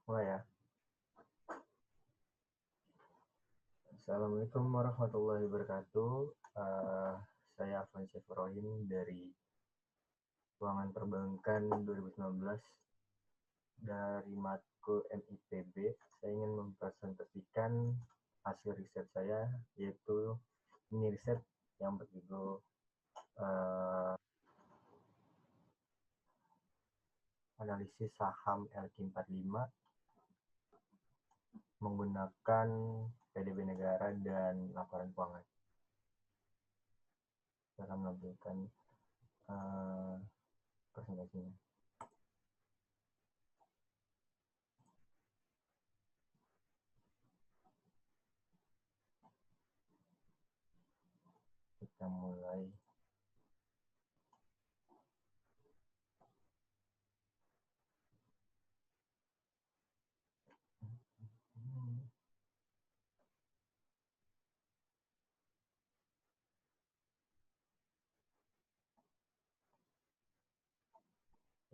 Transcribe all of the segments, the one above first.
Mulai ya. Assalamualaikum warahmatullahi wabarakatuh. Saya Afwan Syafroin dari Keuangan Perbankan 2019 dari matkul MIPB. Saya ingin mempresentasikan hasil riset saya, yaitu ini riset yang berjudul uh, analisis saham LQ45 menggunakan PDB negara dan laporan keuangan. Saya akan menampilkan presentasinya. Kita mulai.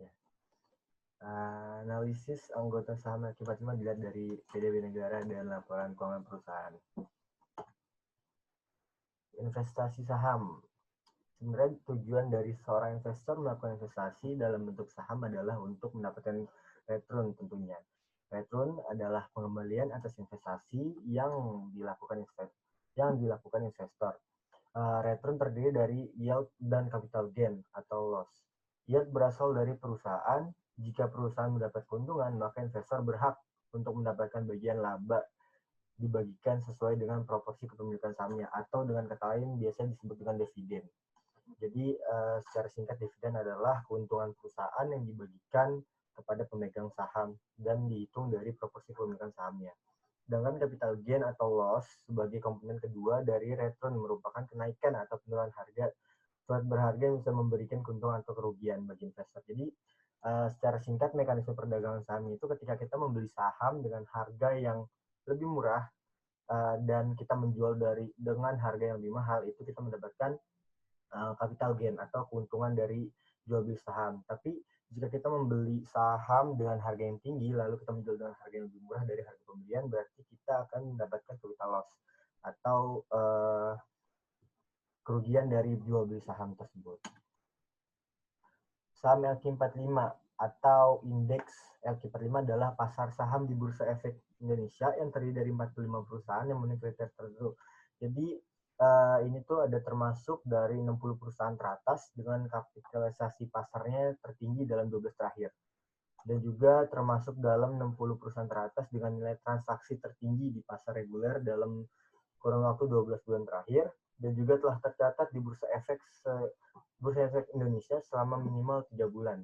Ya. Analisis anggota saham LQ45 dilihat dari PDB negara dan laporan keuangan perusahaan. Investasi saham. Sebenarnya tujuan dari seorang investor melakukan investasi dalam bentuk saham adalah untuk mendapatkan return tentunya. Return adalah pengembalian atas investasi yang dilakukan investor. Return terdiri dari yield dan capital gain atau loss. Yield berasal dari perusahaan. Jika perusahaan mendapat keuntungan, maka investor berhak untuk mendapatkan bagian laba dibagikan sesuai dengan proporsi kepemilikan sahamnya, atau dengan kata lain biasa disebut dengan dividen. Jadi secara singkat, dividen adalah keuntungan perusahaan yang dibagikan kepada pemegang saham dan dihitung dari proporsi kepemilikan sahamnya. Sedangkan capital gain atau loss sebagai komponen kedua dari return merupakan kenaikan atau penurunan harga surat berharga yang bisa memberikan keuntungan atau kerugian bagi investor. Jadi secara singkat, mekanisme perdagangan saham itu ketika kita membeli saham dengan harga yang lebih murah dan kita menjual dengan harga yang lebih mahal, itu kita mendapatkan capital gain atau keuntungan dari jual beli saham. Tapi jika kita membeli saham dengan harga yang tinggi lalu kita menjual dengan harga yang lebih murah dari harga pembelian, berarti kita akan mendapatkan capital loss atau kerugian dari jual beli saham tersebut. Saham LQ45 atau indeks LQ45 adalah pasar saham di Bursa Efek Indonesia yang terdiri dari 45 perusahaan yang memenuhi kriteria tertentu. Jadi ini tuh ada termasuk dari 60 perusahaan teratas dengan kapitalisasi pasarnya tertinggi dalam 12 terakhir. Dan juga termasuk dalam 60 perusahaan teratas dengan nilai transaksi tertinggi di pasar reguler dalam kurun waktu 12 bulan terakhir, dan juga telah tercatat di Bursa Efek Indonesia selama minimal 3 bulan.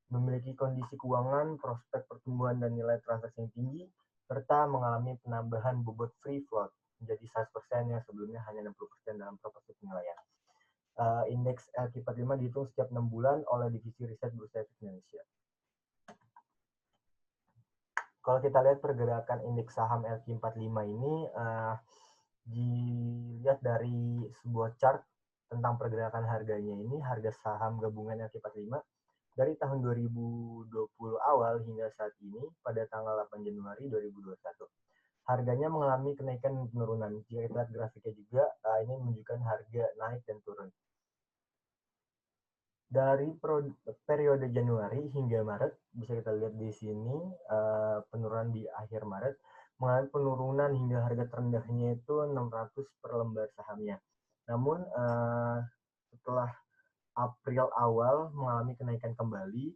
Memiliki kondisi keuangan, prospek pertumbuhan dan nilai transaksi yang tinggi, serta mengalami penambahan bobot free float menjadi 100% yang sebelumnya hanya 60% dalam proporsi penilaian. Indeks LQ45 dihitung setiap 6 bulan oleh divisi riset Bursa Efek Indonesia. Kalau kita lihat pergerakan indeks saham LQ45 ini, dilihat dari sebuah chart tentang pergerakan harganya ini, harga saham gabungan LQ45 dari tahun 2020 awal hingga saat ini pada tanggal 8 Januari 2021. Harganya mengalami kenaikan dan penurunan. Jika kita lihat grafiknya juga, ini menunjukkan harga naik dan turun. Dari periode Januari hingga Maret, bisa kita lihat di sini penurunan di akhir Maret, mengalami penurunan hingga harga terendahnya itu 600 per lembar sahamnya. Namun setelah April awal mengalami kenaikan kembali,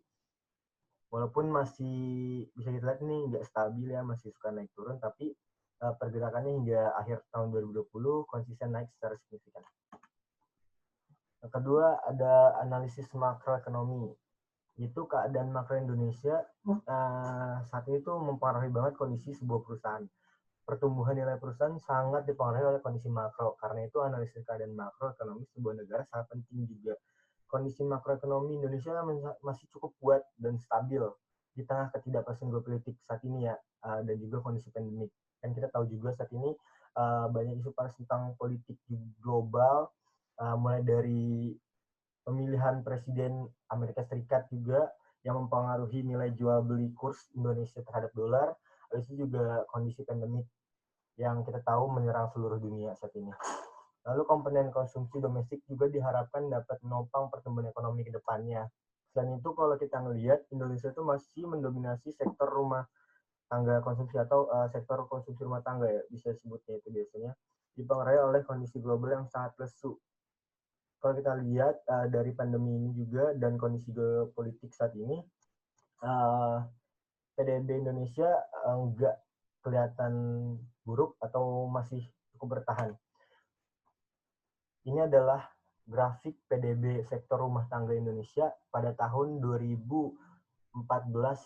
walaupun masih bisa kita lihat ini nggak stabil ya, masih suka naik turun, tapi pergerakannya hingga akhir tahun 2020 konsisten naik secara signifikan. Yang kedua, ada analisis makroekonomi. Itu keadaan makro Indonesia saat ini tuh mempengaruhi banget kondisi sebuah perusahaan. Pertumbuhan nilai perusahaan sangat dipengaruhi oleh kondisi makro. Karena itu analisis keadaan makroekonomi sebuah negara sangat penting juga. Kondisi makroekonomi Indonesia masih cukup kuat dan stabil di tengah ketidakpastian geopolitik saat ini ya, dan juga kondisi pandemik. Dan kita tahu juga saat ini banyak isu panas tentang politik global, mulai dari pemilihan presiden Amerika Serikat juga yang mempengaruhi nilai jual beli kurs Indonesia terhadap dolar. Habis itu juga kondisi pandemik yang kita tahu menyerang seluruh dunia saat ini. Lalu komponen konsumsi domestik juga diharapkan dapat menopang pertumbuhan ekonomi ke depannya. Selain itu kalau kita melihat Indonesia itu masih mendominasi sektor rumah tangga konsumsi atau sektor konsumsi rumah tangga ya bisa disebutnya itu biasanya dipengaruhi oleh kondisi global yang sangat lesu. Kalau kita lihat dari pandemi ini juga dan kondisi geopolitik saat ini, PDB Indonesia enggak kelihatan buruk atau masih cukup bertahan. Ini adalah grafik PDB sektor rumah tangga Indonesia pada tahun 2014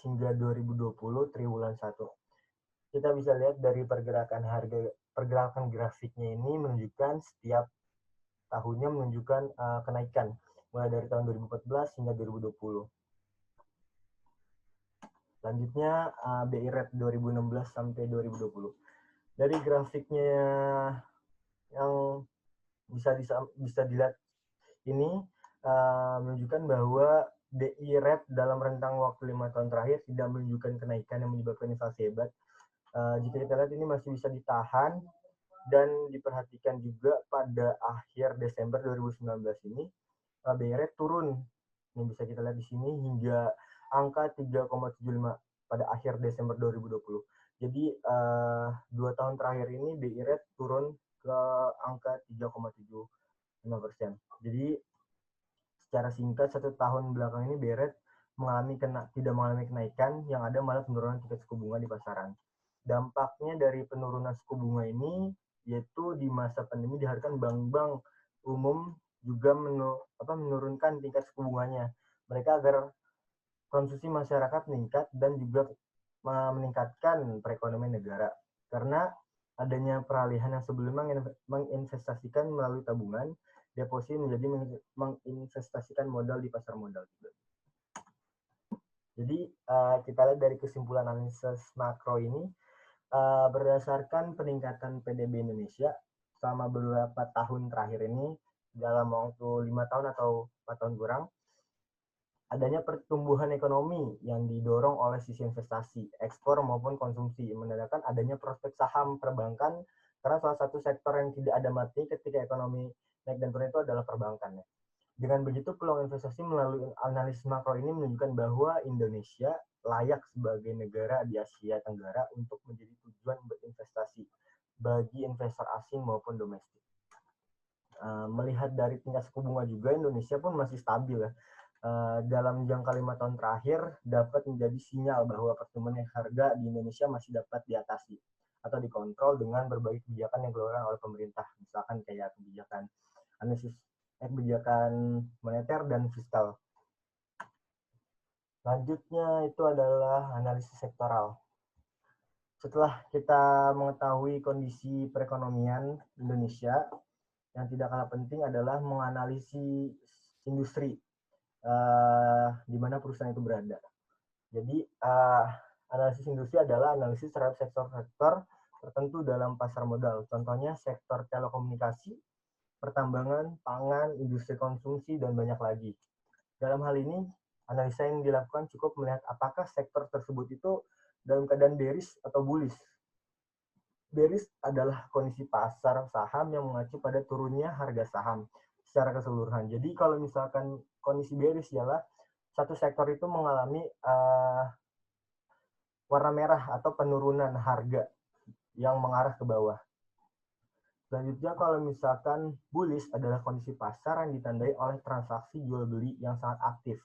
hingga 2020 triwulan 1. Kita bisa lihat dari pergerakan grafiknya ini menunjukkan setiap tahunnya menunjukkan kenaikan mulai dari tahun 2014 hingga 2020. Selanjutnya BI Rate 2016 sampai 2020. Dari grafiknya yang bisa dilihat ini menunjukkan bahwa BI Rate dalam rentang waktu 5 tahun terakhir tidak menunjukkan kenaikan yang menyebabkan inflasi hebat. Jika kita lihat ini masih bisa ditahan dan diperhatikan juga pada akhir Desember 2019 ini BI Rate turun. Yang bisa kita lihat di sini hingga angka 3,75 pada akhir Desember 2020. Jadi 2 tahun terakhir ini BI Rate turun ke angka 3,75%. Jadi secara singkat 1 tahun belakang ini BI Rate tidak mengalami kenaikan, yang ada malah penurunan tingkat suku bunga di pasaran. Dampaknya dari penurunan suku bunga ini yaitu di masa pandemi diharapkan bank-bank umum juga menurunkan tingkat suku bunganya. Mereka agar konsumsi masyarakat meningkat dan juga meningkatkan perekonomian negara. Karena adanya peralihan yang sebelumnya menginvestasikan melalui tabungan, deposit menjadi menginvestasikan modal di pasar modal juga. Jadi kita lihat dari kesimpulan analisis makro ini, berdasarkan peningkatan PDB Indonesia selama beberapa tahun terakhir ini dalam waktu 5 tahun atau 4 tahun kurang, adanya pertumbuhan ekonomi yang didorong oleh sisi investasi, ekspor maupun konsumsi, menandakan adanya prospek saham perbankan karena salah satu sektor yang tidak ada mati ketika ekonomi naik dan turun itu adalah perbankan. Dengan begitu, peluang investasi melalui analisis makro ini menunjukkan bahwa Indonesia layak sebagai negara di Asia Tenggara untuk menjadi tujuan berinvestasi bagi investor asing maupun domestik. Melihat dari tingkat suku bunga juga, Indonesia pun masih stabil ya. Dalam jangka 5 tahun terakhir dapat menjadi sinyal bahwa pertumbuhan harga di Indonesia masih dapat diatasi atau dikontrol dengan berbagai kebijakan yang dikeluarkan oleh pemerintah, misalkan kayak kebijakan moneter dan fiskal. Selanjutnya itu adalah analisis sektoral. Setelah kita mengetahui kondisi perekonomian Indonesia, yang tidak kalah penting adalah menganalisis industri di mana perusahaan itu berada. Jadi analisis industri adalah analisis terhadap sektor-sektor tertentu dalam pasar modal. Contohnya sektor telekomunikasi, pertambangan, pangan, industri konsumsi, dan banyak lagi. Dalam hal ini, analisa yang dilakukan cukup melihat apakah sektor tersebut itu dalam keadaan bearish atau bullish. Bearish adalah kondisi pasar saham yang mengacu pada turunnya harga saham secara keseluruhan. Jadi kalau misalkan kondisi bearish ialah satu sektor itu mengalami warna merah atau penurunan harga yang mengarah ke bawah. Selanjutnya kalau misalkan bullish adalah kondisi pasar yang ditandai oleh transaksi jual beli yang sangat aktif.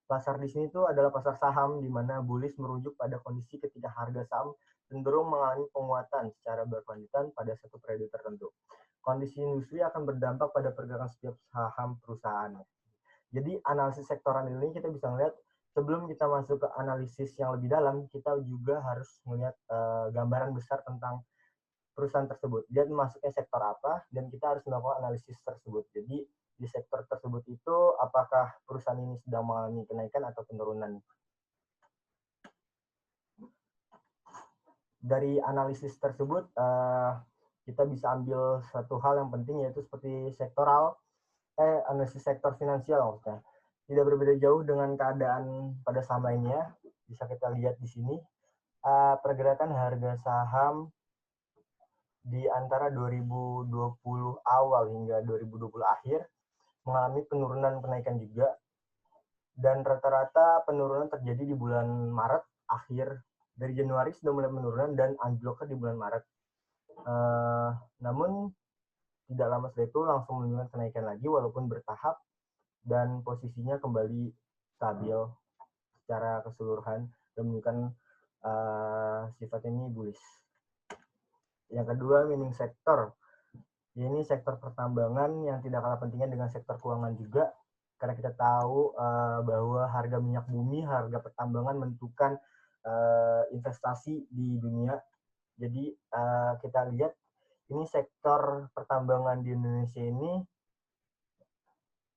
Pasar di sini tuh adalah pasar saham di mana bullish merujuk pada kondisi ketika harga saham cenderung mengalami penguatan secara berkelanjutan pada satu periode tertentu. Kondisi industri akan berdampak pada pergerakan setiap saham perusahaan. Jadi analisis sektoral ini kita bisa melihat sebelum kita masuk ke analisis yang lebih dalam, kita juga harus melihat gambaran besar tentang perusahaan tersebut. Dia masuknya sektor apa, dan kita harus melakukan analisis tersebut. Jadi, di sektor tersebut itu, apakah perusahaan ini sedang mengalami kenaikan atau penurunan. Dari analisis tersebut, kita bisa ambil satu hal yang penting, yaitu seperti analisis sektor finansial maksudnya. tidak berbeda jauh dengan keadaan pada saham lainnya. Bisa kita lihat di sini pergerakan harga saham di antara 2020 awal hingga 2020 akhir mengalami penurunan kenaikan juga, dan rata-rata penurunan terjadi di bulan Maret akhir. Dari Januari sudah mulai penurunan dan anjloknya di bulan Maret. Namun tidak lama setelah itu langsung menunjukkan kenaikan lagi walaupun bertahap, dan posisinya kembali stabil secara keseluruhan dan menunjukkan sifatnya ini bullish. Yang kedua, mining sektor. Ini sektor pertambangan yang tidak kalah pentingnya dengan sektor keuangan juga, karena kita tahu bahwa harga minyak bumi, harga pertambangan menentukan investasi di dunia. Jadi kita lihat ini sektor pertambangan di Indonesia ini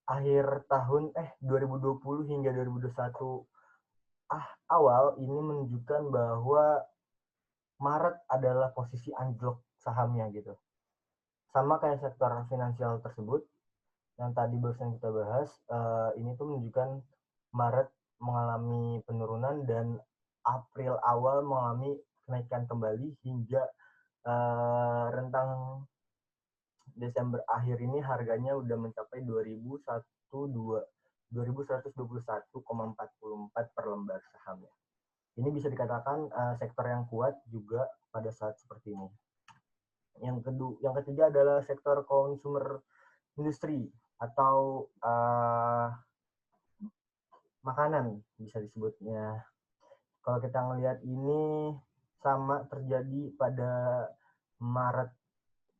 akhir tahun 2020 hingga 2021 awal ini menunjukkan bahwa Maret adalah posisi anjlok sahamnya gitu. Sama kayak sektor finansial tersebut yang tadi barusan kita bahas, ini tuh menunjukkan Maret mengalami penurunan dan April awal mengalami kenaikan kembali hingga rentang Desember akhir ini harganya udah mencapai 2121,44 per lembar sahamnya. Ini bisa dikatakan sektor yang kuat juga pada saat seperti ini. Yang ketiga adalah sektor consumer industri atau makanan bisa disebutnya. Kalau kita ngelihat ini sama terjadi pada Maret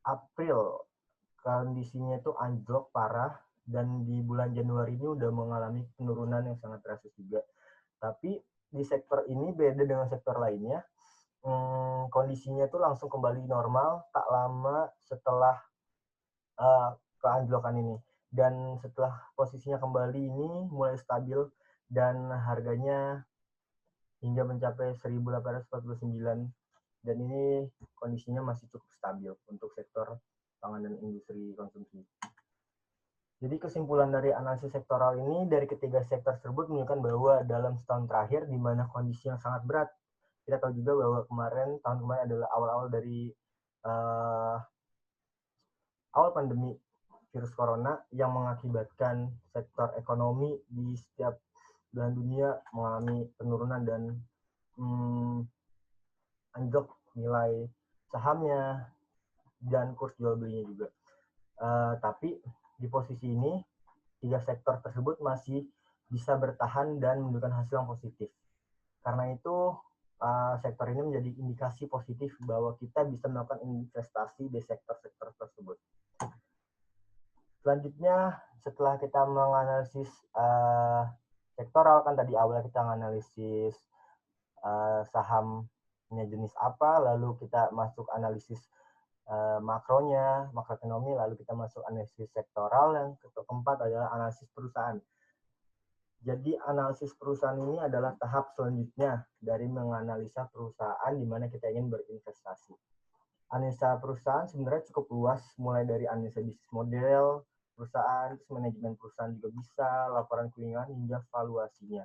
April, kondisinya itu anjlok parah, dan di bulan Januari ini udah mengalami penurunan yang sangat drastis juga. Tapi di sektor ini beda dengan sektor lainnya, kondisinya itu langsung kembali normal tak lama setelah keanjlokan ini. Dan setelah posisinya kembali ini mulai stabil dan harganya hingga mencapai 1.849, dan ini kondisinya masih cukup stabil untuk sektor pangan dan industri konsumsi. Jadi kesimpulan dari analisis sektoral ini dari ketiga sektor tersebut menunjukkan bahwa dalam setahun terakhir di mana kondisi yang sangat berat, kita tahu juga bahwa tahun kemarin adalah awal-awal dari awal pandemi virus corona yang mengakibatkan sektor ekonomi di setiap belahan dunia mengalami penurunan dan anjlok nilai sahamnya dan kurs jual belinya juga. Tapi di posisi ini tiga sektor tersebut masih bisa bertahan dan menunjukkan hasil yang positif. Karena itu sektor ini menjadi indikasi positif bahwa kita bisa melakukan investasi di sektor-sektor tersebut. Selanjutnya, setelah kita menganalisis sektoral, kan tadi awal kita menganalisis sahamnya jenis apa, lalu kita masuk analisis makronya, makroekonomi, lalu kita masuk analisis sektoral. Yang keempat adalah analisis perusahaan. Jadi analisis perusahaan ini adalah tahap selanjutnya dari menganalisa perusahaan di mana kita ingin berinvestasi. Analisa perusahaan sebenarnya cukup luas, mulai dari analisa bisnis model perusahaan, manajemen perusahaan juga bisa, laporan keuangan hingga valuasinya.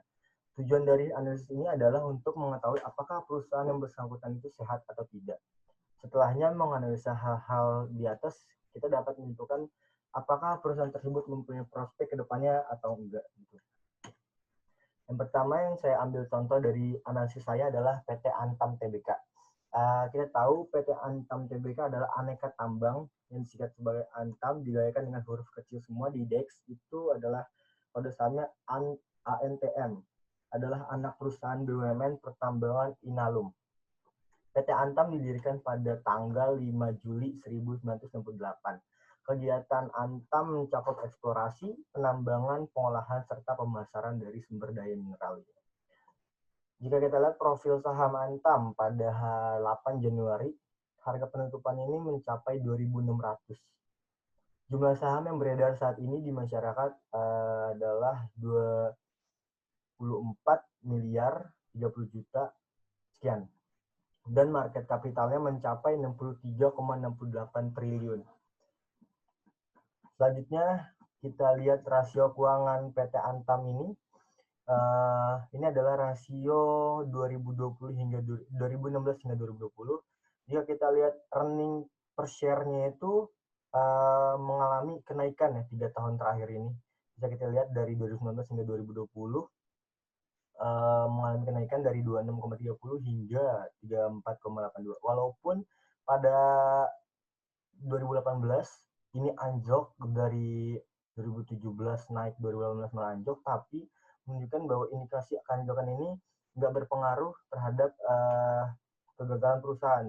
Tujuan dari analisis ini adalah untuk mengetahui apakah perusahaan yang bersangkutan itu sehat atau tidak. Setelahnya menganalisa hal-hal di atas, kita dapat menentukan apakah perusahaan tersebut mempunyai prospek ke depannya atau enggak. Yang pertama yang saya ambil contoh dari analisis saya adalah PT Antam Tbk. Kita tahu PT Antam Tbk adalah aneka tambang yang disingkat sebagai Antam, digayakan dengan huruf kecil semua di DEX. Itu adalah kode sahamnya ANTM, adalah anak perusahaan BUMN Pertambangan Inalum. PT Antam didirikan pada tanggal 5 Juli 1968. Kegiatan Antam mencakup eksplorasi, penambangan, pengolahan, serta pemasaran dari sumber daya mineral. Jika kita lihat profil saham Antam pada 8 Januari, harga penutupan ini mencapai 2.600. Jumlah saham yang beredar saat ini di masyarakat adalah 24 miliar 30 juta sekian. Dan market kapitalnya mencapai 63,68 triliun. Selanjutnya, kita lihat rasio keuangan PT Antam ini adalah rasio 2020 hingga 2016 hingga 2020. Jika kita lihat earning per share-nya itu mengalami kenaikan ya 3 tahun terakhir ini. Bisa kita lihat dari 2019 hingga 2020 mengalami kenaikan dari 26,30 hingga 34,82. Walaupun pada 2018 ini anjlok dari 2017 naik 2018 malah anjlok, tapi menunjukkan bahwa indikasi anjlokan ini nggak berpengaruh terhadap kegagalan perusahaan.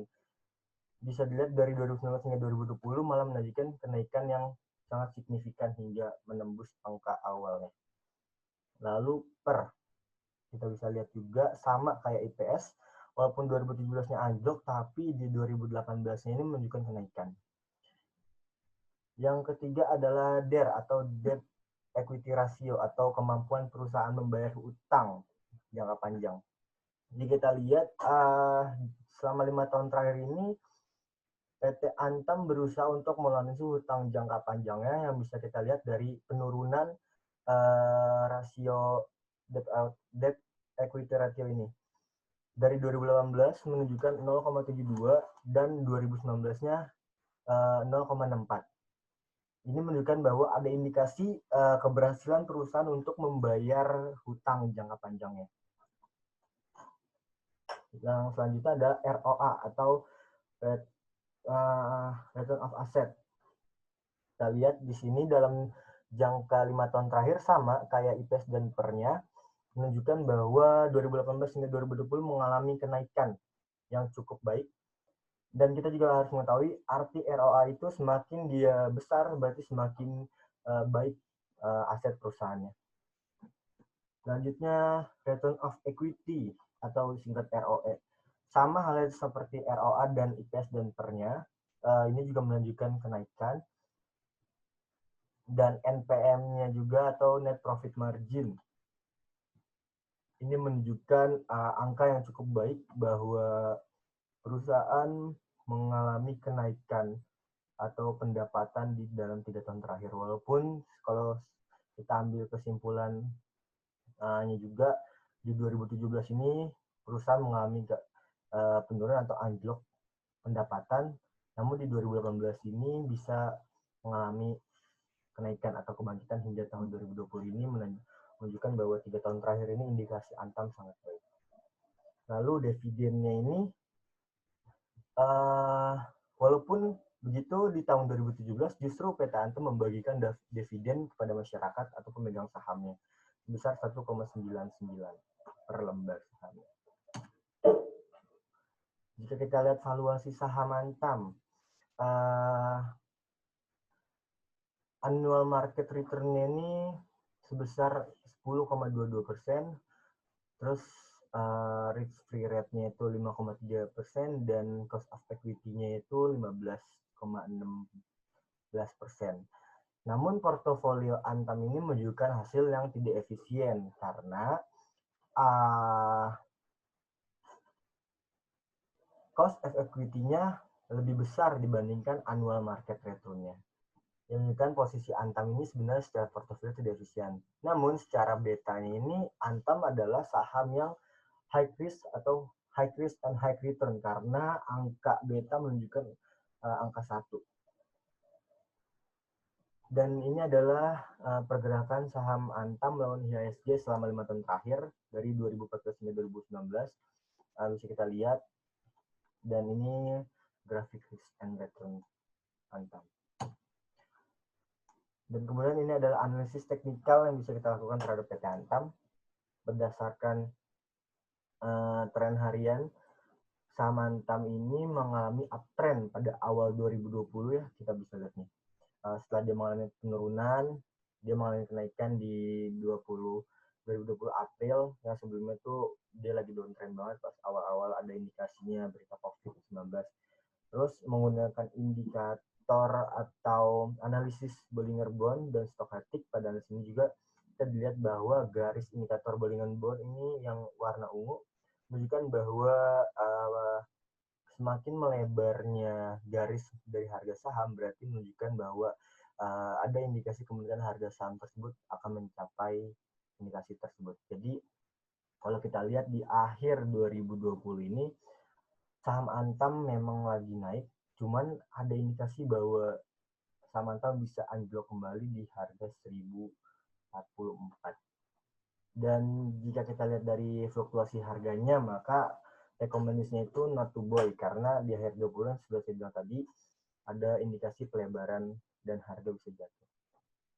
Bisa dilihat dari 2019 hingga 2020 malah menunjukkan kenaikan yang sangat signifikan hingga menembus angka awalnya. Lalu kita bisa lihat juga sama kayak IPS, walaupun 2017-nya anjlok, tapi di 2018-nya ini menunjukkan kenaikan. Yang ketiga adalah DER atau Debt Equity Ratio atau kemampuan perusahaan membayar utang jangka panjang. Jadi kita lihat selama 5 tahun terakhir ini PT Antam berusaha untuk melunasi hutang jangka panjangnya yang bisa kita lihat dari penurunan rasio debt equity ratio ini. Dari 2018 menunjukkan 0,72 dan 2019-nya 0,64. Ini menunjukkan bahwa ada indikasi keberhasilan perusahaan untuk membayar hutang jangka panjangnya. Yang selanjutnya ada ROA atau Return of Asset. Kita lihat di sini dalam jangka 5 tahun terakhir sama kayak IPS dan PER-nya, menunjukkan bahwa 2018 hingga 2020 mengalami kenaikan yang cukup baik. Dan kita juga harus mengetahui arti ROA itu semakin dia besar berarti semakin baik aset perusahaannya. Selanjutnya Return of Equity atau singkat ROE. Sama halnya seperti ROA dan IPS dan PER-nya, ini juga menunjukkan kenaikan. Dan NPM-nya juga atau Net Profit Margin. Ini menunjukkan angka yang cukup baik bahwa perusahaan mengalami kenaikan atau pendapatan di dalam 3 tahun terakhir. Walaupun kalau kita ambil kesimpulannya juga di 2017 ini perusahaan mengalami penurunan atau anjlok pendapatan, namun di 2018 ini bisa mengalami kenaikan atau kebangkitan hingga tahun 2020 ini menunjukkan bahwa 3 tahun terakhir ini indikasi Antam sangat baik. Lalu dividennya ini walaupun begitu di tahun 2017 justru PT Antam membagikan dividen kepada masyarakat atau pemegang sahamnya sebesar 1,99 per lembar sahamnya. Jika kita lihat valuasi saham Antam, annual market return-nya ini sebesar 10,22%, terus risk-free rate-nya itu 5,3% dan cost of equity-nya itu 15,16%. Namun portofolio Antam ini menunjukkan hasil yang tidak efisien karena cost of equity-nya lebih besar dibandingkan annual market return-nya. Yang menunjukkan posisi Antam ini sebenarnya secara portofolio tidak efisien. Namun secara betanya ini Antam adalah saham yang high risk atau high risk and high return karena angka beta menunjukkan angka 1. Dan ini adalah pergerakan saham Antam melawan IHSG selama 5 tahun terakhir dari 2014 hingga 2019. Bisa kita lihat. Dan ini grafik risk and return Antam. Dan kemudian ini adalah analisis teknikal yang bisa kita lakukan terhadap PT Antam berdasarkan tren harian. Saham Antam ini mengalami uptrend pada awal 2020 ya, kita bisa lihat nih. Setelah dia mengalami penurunan, dia mengalami kenaikan di 2020 April, yang sebelumnya tuh dia lagi downtrend banget pas awal-awal ada indikasinya berita COVID-19. Terus menggunakan indikator atau analisis Bollinger Band dan Stochastic, pada analisis ini juga kita dilihat bahwa garis indikator Bollinger Band ini yang warna ungu menunjukkan bahwa semakin melebarnya garis dari harga saham berarti menunjukkan bahwa ada indikasi kemungkinan harga saham tersebut akan mencapai indikasi tersebut. Jadi kalau kita lihat di akhir 2020 ini saham Antam memang lagi naik, cuman ada indikasi bahwa saham Antam bisa anjlok kembali di harga 1044. Dan jika kita lihat dari fluktuasi harganya, maka rekomendasinya itu not to buy, karena di akhir 20 sudah saya bilang tadi, ada indikasi pelebaran dan harga bisa jatuh.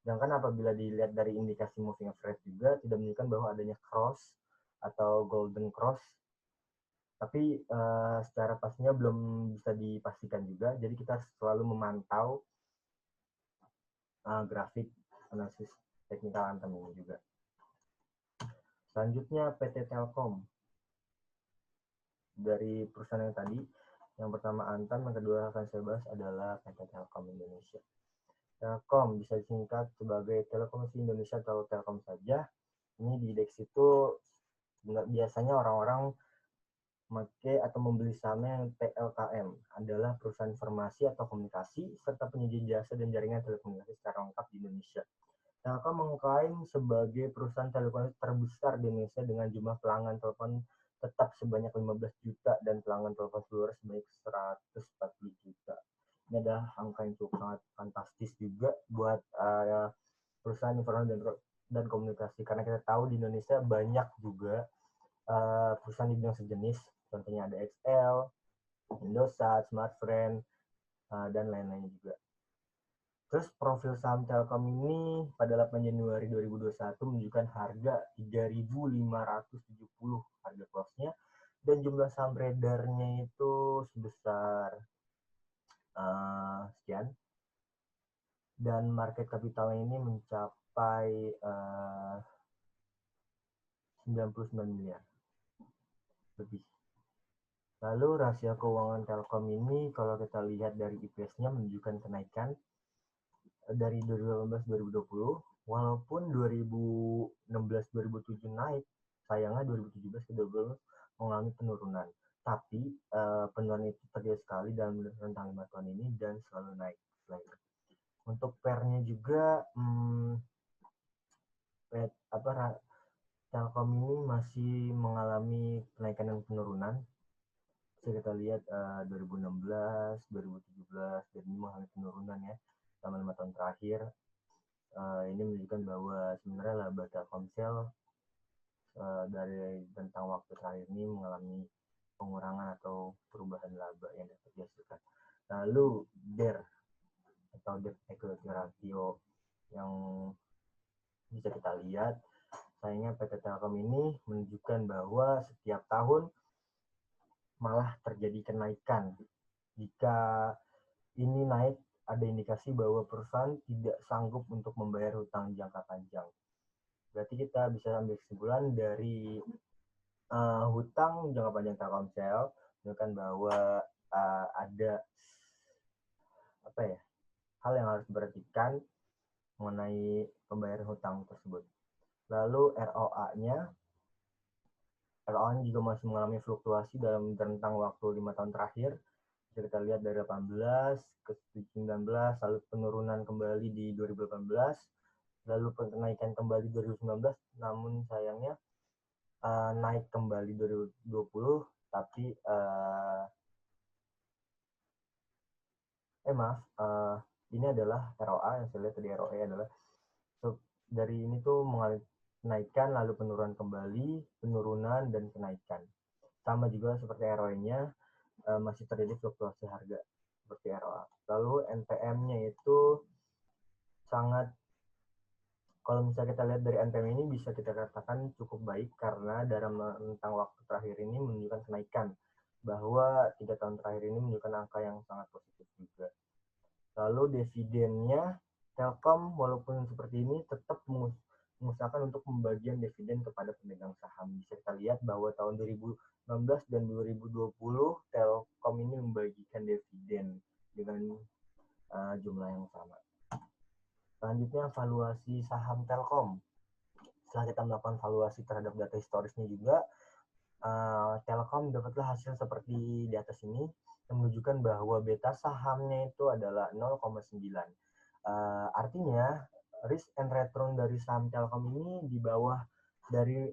Sedangkan apabila dilihat dari indikasi moving average juga tidak menunjukkan bahwa adanya cross atau golden cross, tapi secara pastinya belum bisa dipastikan juga. Jadi kita harus selalu memantau grafik analisis teknikal Antam ini juga. Selanjutnya PT Telkom. Dari perusahaan yang tadi, yang pertama Antam, yang kedua akan saya bahas adalah PT Telkom Indonesia. Telkom bisa disingkat sebagai Telekomunikasi Indonesia atau Telkom saja. Ini di indeks itu biasanya orang-orang memakai atau membeli sahamnya yang TLKM, adalah perusahaan informasi atau komunikasi serta penyedia jasa dan jaringan telekomunikasi secara lengkap di Indonesia. Telkom mengklaim sebagai perusahaan telekomunikasi terbesar di Indonesia dengan jumlah pelanggan telepon tetap sebanyak 15 juta dan pelanggan telepon seluler sebanyak 140 juta. Ini adalah angka yang cukup sangat fantastis juga buat perusahaan informasi dan komunikasi, karena kita tahu di Indonesia banyak juga perusahaan di bidang sejenis, contohnya ada XL, Indosat, Smartfren, dan lain-lain juga. Terus profil saham Telkom ini pada 8 Januari 2021 menunjukkan harga 3.570 harga close-nya, dan jumlah saham beredarnya itu sebesar sekian, dan market capitalnya ini mencapai 99 miliar lebih. Lalu rasio keuangan Telkom ini kalau kita lihat dari EPS-nya menunjukkan kenaikan dari 2018-2020, walaupun 2016-2007 naik, sayangnya 2017 ke 2020 mengalami penurunan. Tapi penurunan itu terjadi sekali dalam rentang 5 tahun ini dan selalu naik. Untuk PER-nya juga Telkom ini masih mengalami kenaikan dan penurunan. Bisa kita lihat 2016, 2017, dan ini mengalami penurunan ya selama 5 tahun terakhir. Ini menunjukkan bahwa sebenarnya laba Telkomsel dari rentang waktu terakhir ini mengalami pengurangan atau perubahan laba yang dapat dihasilkan. Lalu DER atau debt equity ratio yang bisa kita lihat, sayangnya PT Telkom ini menunjukkan bahwa setiap tahun malah terjadi kenaikan. Jika ini naik, ada indikasi bahwa perusahaan tidak sanggup untuk membayar hutang jangka panjang. Berarti kita bisa ambil kesimpulan dari hutang jangka panjang Telkomsel menunjukkan bahwa ada hal yang harus diperhatikan mengenai pembayaran hutang tersebut. Lalu ROA-nya juga masih mengalami fluktuasi dalam rentang waktu 5 tahun terakhir. Bisa kita lihat dari 18 ke 19, lalu penurunan kembali di 2018, lalu kenaikan kembali 2019, namun sayangnya naik kembali 2020, tapi ini adalah ROA yang saya lihat tadi. ROE adalah dari ini tuh mengalami kenaikan lalu penurunan kembali, penurunan dan kenaikan. Sama juga seperti ROE-nya masih terjadi fluktuasi harga seperti ROA. Lalu NPM-nya itu sangat, kalau misalnya kita lihat dari NPM ini bisa kita katakan cukup baik karena dalam rentang waktu terakhir ini menunjukkan kenaikan, bahwa 3 tahun terakhir ini menunjukkan angka yang sangat positif juga. Lalu dividennya, Telkom walaupun seperti ini tetap mengusahakan untuk pembagian dividen kepada pemegang saham. Bisa kita lihat bahwa tahun 2019 dan 2020 Telkom ini membagikan dividen dengan jumlah yang sama. Selanjutnya valuasi saham Telkom. Setelah kita melakukan valuasi terhadap data historisnya juga, Telkom dapatlah hasil seperti di atas ini yang menunjukkan bahwa beta sahamnya itu adalah 0,9. Artinya risk and return dari saham Telkom ini di bawah dari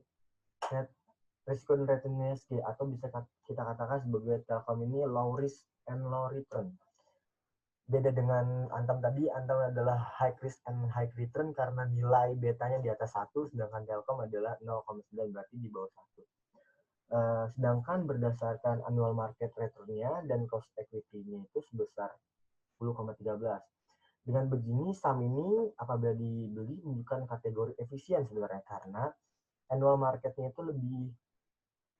risiko dan return ISG, atau bisa kita katakan sebagai Telkom ini low risk and low return. Beda dengan Antam tadi, Antam adalah high risk and high return karena nilai betanya di atas 1, sedangkan Telkom adalah 0,9, berarti di bawah 1. Sedangkan berdasarkan annual market return-nya dan cost equity-nya itu sebesar 10,13. Dengan begini, saham ini apabila dibeli menunjukkan kategori efisien sebenarnya, karena annual market-nya itu lebih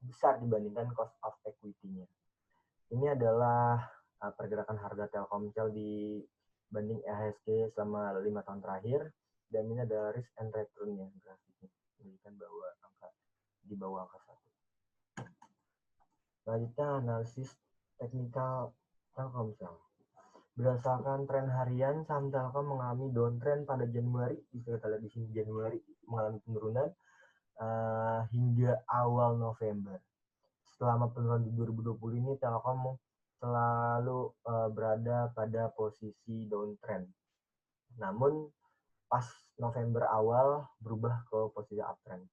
besar dibandingkan cost of equity-nya. Ini adalah pergerakan harga Telkomsel dibanding IHSG selama 5 tahun terakhir, dan ini adalah risk and return-nya grafiknya, menunjukkan bahwa di bawah angka 1. Selanjutnya analisis teknikal Telkomsel. Berdasarkan tren harian, saham Telkom mengalami downtrend pada Januari. Bisa kita lihat di sini, Januari mengalami penurunan hingga awal November. Selama penurunan di 2020 ini, Telkom selalu berada pada posisi downtrend. Namun pas November awal berubah ke posisi uptrend.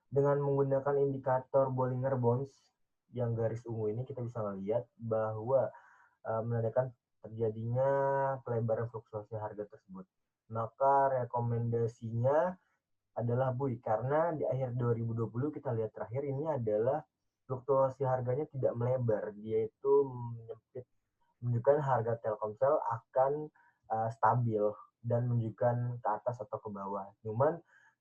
Dengan menggunakan indikator Bollinger Bands yang garis ungu ini, kita bisa melihat bahwa menandakan terjadinya pelebaran fluktuasi harga tersebut. Maka rekomendasinya adalah buy, karena di akhir 2020 kita lihat terakhir ini adalah fluktuasi harganya tidak melebar, dia itu menyempit, menunjukkan harga Telkomsel akan stabil dan menunjukkan ke atas atau ke bawah. Cuman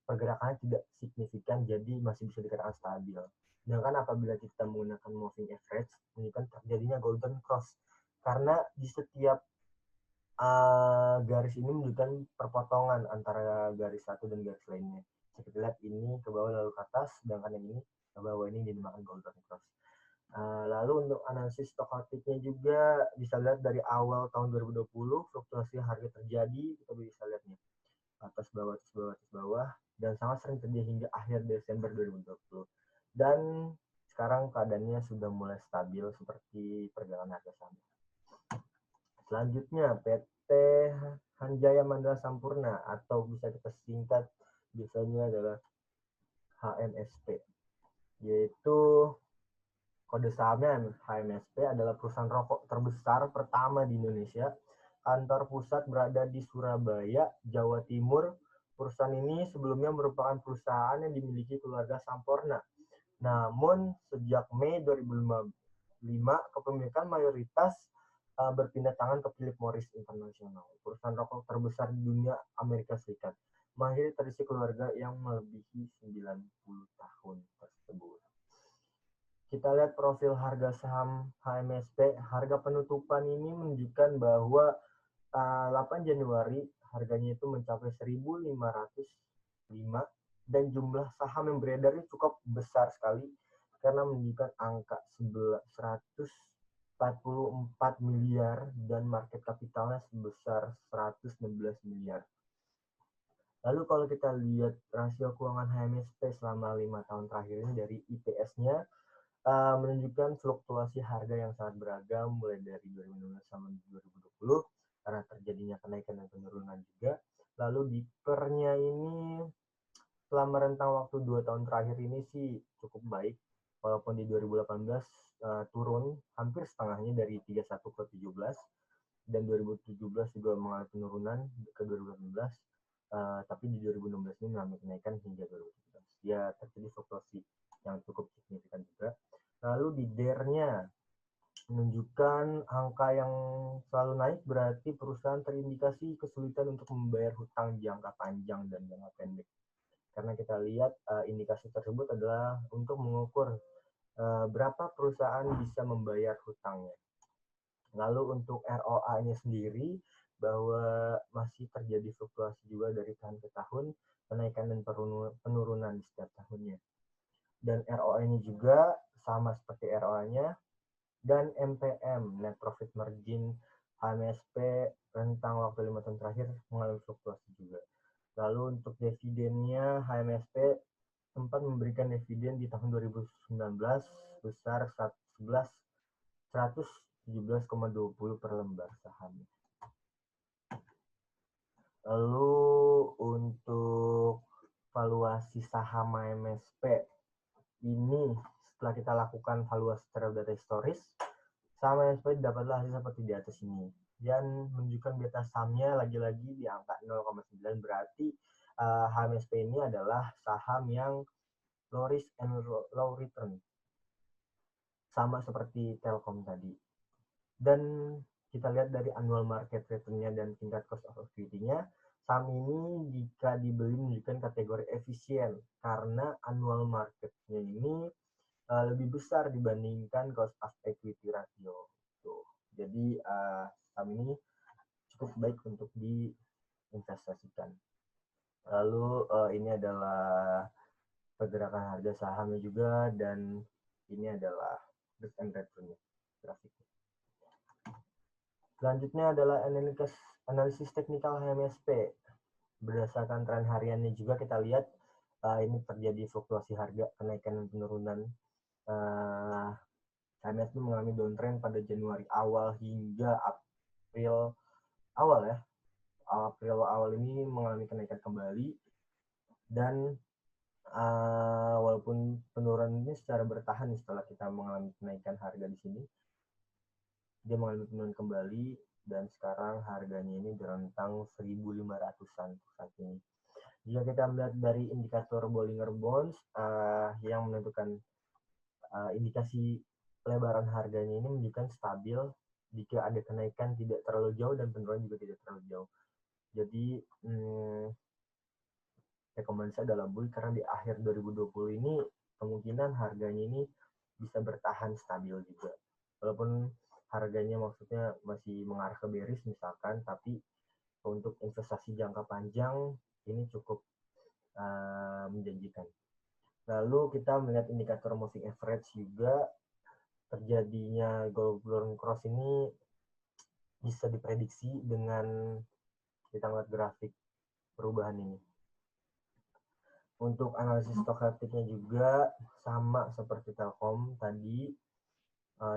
pergerakannya tidak signifikan, jadi masih bisa dikatakan stabil. Sedangkan apabila kita menggunakan moving average, menunjukkan terjadinya golden cross, karena di setiap garis ini menunjukkan perpotongan antara garis satu dan garis lainnya. Bisa kita lihat ini ke bawah lalu ke atas, sedangkan yang ini ke bawah ini dinamakan golden cross. Lalu untuk analisis stokastiknya juga bisa lihat dari awal tahun 2020 fluktuasi harga terjadi, kita bisa lihat nih atas bawah atas bawah atas bawah, dan sangat sering terjadi hingga akhir Desember 2020. Dan sekarang keadaannya sudah mulai stabil seperti pergerakan harga saham. Selanjutnya PT Hanjaya Mandala Sampurna, atau bisa kita singkat biasanya adalah HMSP, yaitu kode sahamnya HMSP adalah perusahaan rokok terbesar pertama di Indonesia. Kantor pusat berada di Surabaya, Jawa Timur. Perusahaan ini sebelumnya merupakan perusahaan yang dimiliki keluarga Sampurna. Namun sejak Mei 2005, kepemilikan mayoritas berpindah tangan ke Philip Morris International, perusahaan rokok terbesar di dunia Amerika Serikat. Mengakhiri tradisi keluarga yang melebihi 90 tahun tersebut. Kita lihat profil harga saham HMSP. Harga penutupan ini menunjukkan bahwa 8 Januari harganya itu mencapai 1.505, dan jumlah saham yang beredar ini cukup besar sekali karena menunjukkan angka 144 miliar dan market kapitalnya sebesar 116 miliar. Lalu kalau kita lihat rasio keuangan HMSP selama 5 tahun terakhir ini dari IPS-nya, menunjukkan fluktuasi harga yang sangat beragam mulai dari 2016 sampai 2020 karena terjadinya kenaikan dan penurunan juga. Lalu di PER-nya ini selama rentang waktu 2 tahun terakhir ini sih cukup baik, walaupun di 2018 turun hampir setengahnya dari 31 ke 17, dan 2017 juga mengalami penurunan ke 2018, tapi di 2016 ini mengalami kenaikan hingga 2017. Ya, terjadi fluktuasi yang cukup signifikan juga. Lalu di DER-nya menunjukkan angka yang selalu naik, berarti perusahaan terindikasi kesulitan untuk membayar hutang jangka panjang dan jangka pendek. Karena kita lihat indikasi tersebut adalah untuk mengukur berapa perusahaan bisa membayar hutangnya. Lalu untuk ROA-nya sendiri, bahwa masih terjadi fluktuasi juga dari tahun ke tahun, kenaikan dan penurunan di setiap tahunnya. Dan ROA-nya juga sama seperti ROA-nya, dan NPM, net profit margin HMSP rentang waktu 5 tahun terakhir mengalami fluktuasi juga. Lalu untuk dividennya, HMSP sempat memberikan dividen di tahun 2019 besar 117,20 per lembar saham. Lalu untuk valuasi saham HMSP ini setelah kita lakukan valuasi terhadap data historis, saham HMSP dapatlah hasil seperti di atas ini dan menunjukkan beta sahamnya lagi-lagi di angka 0,9, berarti HMSP ini adalah saham yang low risk and low return, sama seperti Telkom tadi. Dan kita lihat dari annual market return-nya dan tingkat cost of equity-nya, saham ini jika dibeli menunjukkan kategori efisien karena annual market-nya ini lebih besar dibandingkan cost of equity ratio. Tuh. Jadi saham ini cukup baik untuk diinvestasikan. Lalu ini adalah pergerakan harga sahamnya juga, dan ini adalah risk and return-nya grafiknya. Selanjutnya adalah analisis teknikal HMSP. Berdasarkan tren hariannya juga kita lihat ini terjadi fluktuasi harga, kenaikan dan penurunan. HMSP mengalami downtrend pada Januari awal hingga April awal ya. April awal ini mengalami kenaikan kembali, dan walaupun penurunan ini secara bertahan setelah kita mengalami kenaikan harga di sini, dia mengalami penurunan kembali dan sekarang harganya ini di rentang 1.500-an saat ini. Jika kita melihat dari indikator Bollinger Bands yang menentukan indikasi pelebaran harganya ini menunjukkan stabil jika ada kenaikan tidak terlalu jauh dan penurunan juga tidak terlalu jauh. Jadi rekomendasi adalah bullish karena di akhir 2020 ini kemungkinan harganya ini bisa bertahan stabil juga. Walaupun harganya maksudnya masih mengarah ke bearish misalkan, tapi untuk investasi jangka panjang ini cukup menjanjikan. Lalu kita melihat indikator moving average juga, terjadinya golden cross ini bisa diprediksi dengan kita melihat grafik perubahan ini. Untuk analisis stokastiknya juga sama seperti Telkom tadi,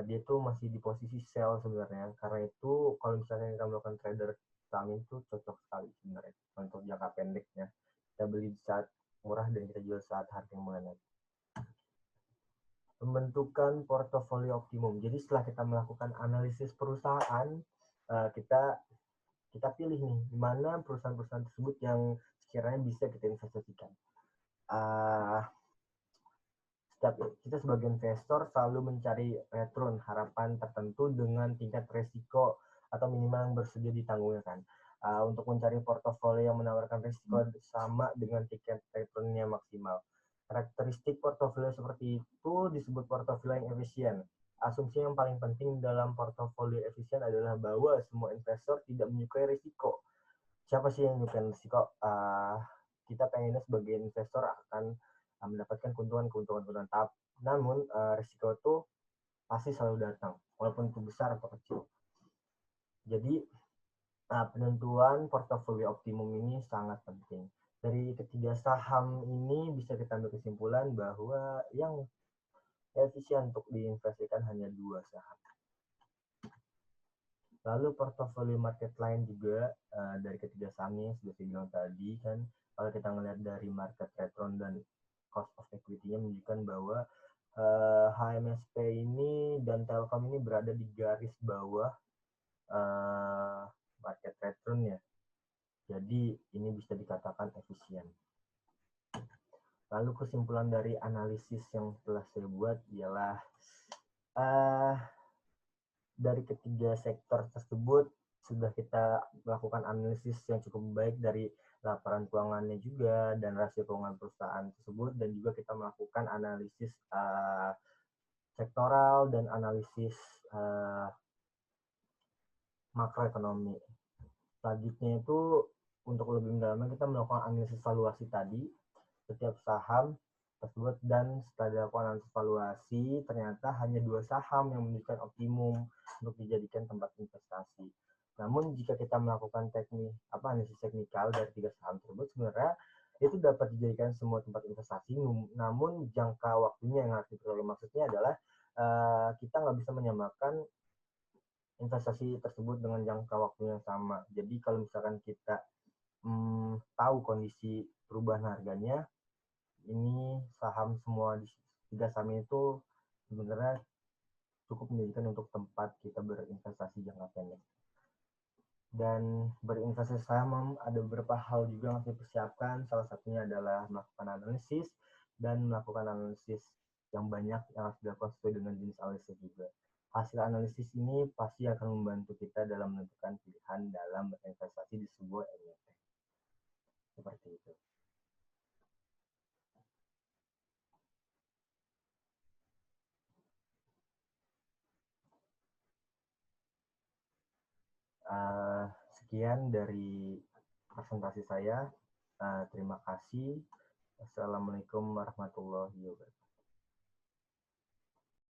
dia tuh masih di posisi sell sebenarnya. Karena itu kalau misalnya kita melakukan trader saham itu cocok sekali sebenarnya untuk jangka pendeknya. Kita beli di saat murah dan kita jual saat harga yang mulai naik. Pembentukan portofolio optimum. Jadi setelah kita melakukan analisis perusahaan, kita pilih nih di mana perusahaan-perusahaan tersebut yang sekiranya bisa kita investasikan. Kita sebagai investor selalu mencari return harapan tertentu dengan tingkat resiko atau minimal yang bersedia ditanggung kan. Untuk mencari portofolio yang menawarkan risiko sama dengan tingkat returnnya maksimal. Karakteristik portofolio seperti itu disebut portofolio yang efisien. Asumsi yang paling penting dalam portofolio efisien adalah bahwa semua investor tidak menyukai risiko. Siapa sih yang menyukai risiko? Kita pengennya sebagai investor akan mendapatkan keuntungan. Namun risiko itu pasti selalu datang, walaupun itu besar atau kecil. Jadi penentuan portofolio optimum ini sangat penting. Dari ketiga saham ini bisa kita ambil kesimpulan bahwa yang efisien untuk diinvestasikan hanya 2 saham. Lalu portofolio market lain juga dari ketiga sahamnya sudah saya bilang tadi kan, kalau kita melihat dari market return dan cost of equity-nya menunjukkan bahwa HMSP ini dan Telkom ini berada di garis bawah market return-nya. Jadi ini bisa dikatakan efisien. Lalu kesimpulan dari analisis yang telah saya buat ialah dari ketiga sektor tersebut sudah kita melakukan analisis yang cukup baik dari laporan keuangannya juga dan rasio keuangan perusahaan tersebut, dan juga kita melakukan analisis sektoral dan analisis makroekonomi. Selanjutnya itu untuk lebih mendalam kita melakukan analisis valuasi tadi setiap saham tersebut, dan setelah dilakukan analisis valuasi ternyata hanya 2 saham yang menunjukkan optimum untuk dijadikan tempat investasi. Namun jika kita melakukan analisis teknikal dari 3 saham tersebut, sebenarnya itu dapat dijadikan semua tempat investasi, namun jangka waktunya yang harus diperoleh. Maksudnya adalah kita nggak bisa menyamakan investasi tersebut dengan jangka waktu yang sama. Jadi kalau misalkan kita tahu kondisi perubahan harganya, ini saham semua di 3 saham itu sebenarnya cukup menjadikan untuk tempat kita berinvestasi jangka pendek. Dan berinvestasi saham ada beberapa hal juga yang harus dipersiapkan. Salah satunya adalah melakukan analisis dan melakukan analisis yang banyak yang harus dilakukan sesuai dengan jenis analisis juga. Hasil analisis ini pasti akan membantu kita dalam menentukan pilihan dalam berinvestasi di sebuah emiten. Seperti itu. Sekian dari presentasi saya. Terima kasih. Assalamualaikum warahmatullahi wabarakatuh.